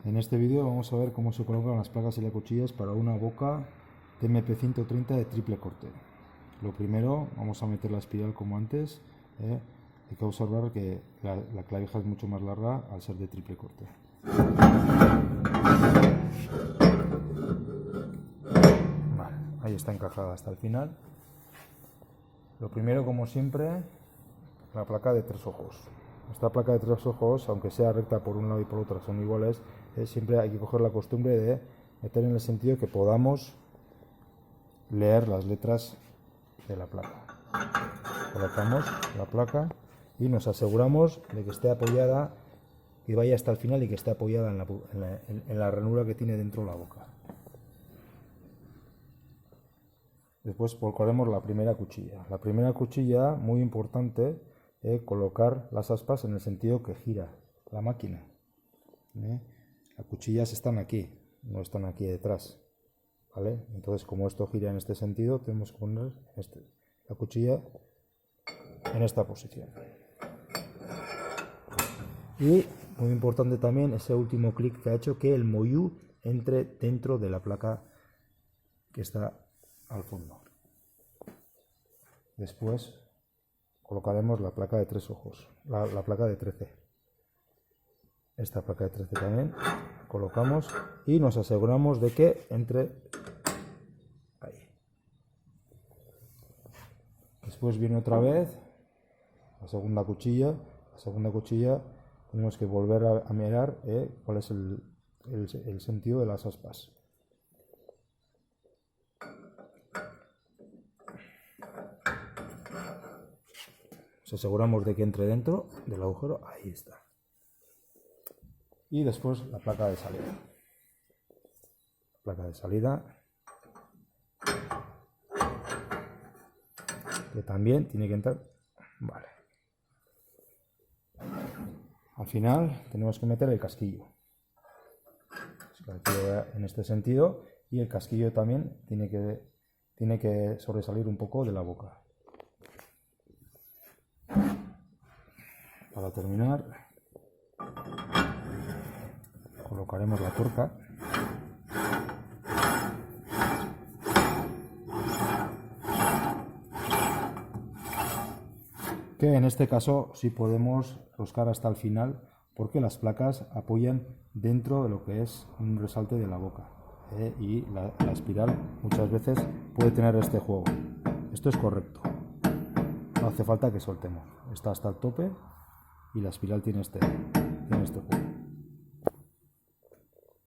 En este vídeo vamos a ver cómo se colocan las placas y las cuchillas para una boca TMP130 de triple corte. Lo primero, vamos a meter la espiral como antes. Hay que observar que la clavija es mucho más larga al ser de triple corte. Vale, ahí está encajada hasta el final. Lo primero, como siempre, la placa de 3 ojos. Esta placa de 3 ojos, aunque sea recta por un lado y por otro, son iguales. Siempre hay que coger la costumbre de meter en el sentido que podamos leer las letras de la placa. Colocamos la placa y nos aseguramos de que esté apoyada, que vaya hasta el final y que esté apoyada en la ranura que tiene dentro la boca. Después colocaremos la primera cuchilla. La primera cuchilla, muy importante, colocar las aspas en el sentido que gira la máquina. Las cuchillas están aquí, no están aquí detrás, ¿vale? Entonces, como esto gira en este sentido, tenemos que poner la cuchilla en esta posición. Y muy importante también ese último clic que ha hecho que el moyú entre dentro de la placa que está al fondo. Después colocaremos la placa de 3 ojos, la placa de 13. Esta placa de 13 también colocamos y nos aseguramos de que entre ahí. Después viene otra vez la segunda cuchilla. La segunda cuchilla tenemos que volver a mirar cuál es el sentido de las aspas. Nos aseguramos de que entre dentro del agujero, ahí está. Y después la placa de salida. Placa de salida, que también tiene que entrar. Vale. Al final tenemos que meter el casquillo. En este sentido, y el casquillo también tiene que sobresalir un poco de la boca. Para terminar, colocaremos la tuerca. Que en este caso sí podemos roscar hasta el final porque las placas apoyan dentro de lo que es un resalte de la boca. Y la espiral muchas veces puede tener este juego. Esto es correcto. No hace falta que soltemos. Está hasta el tope y la espiral tiene este juego.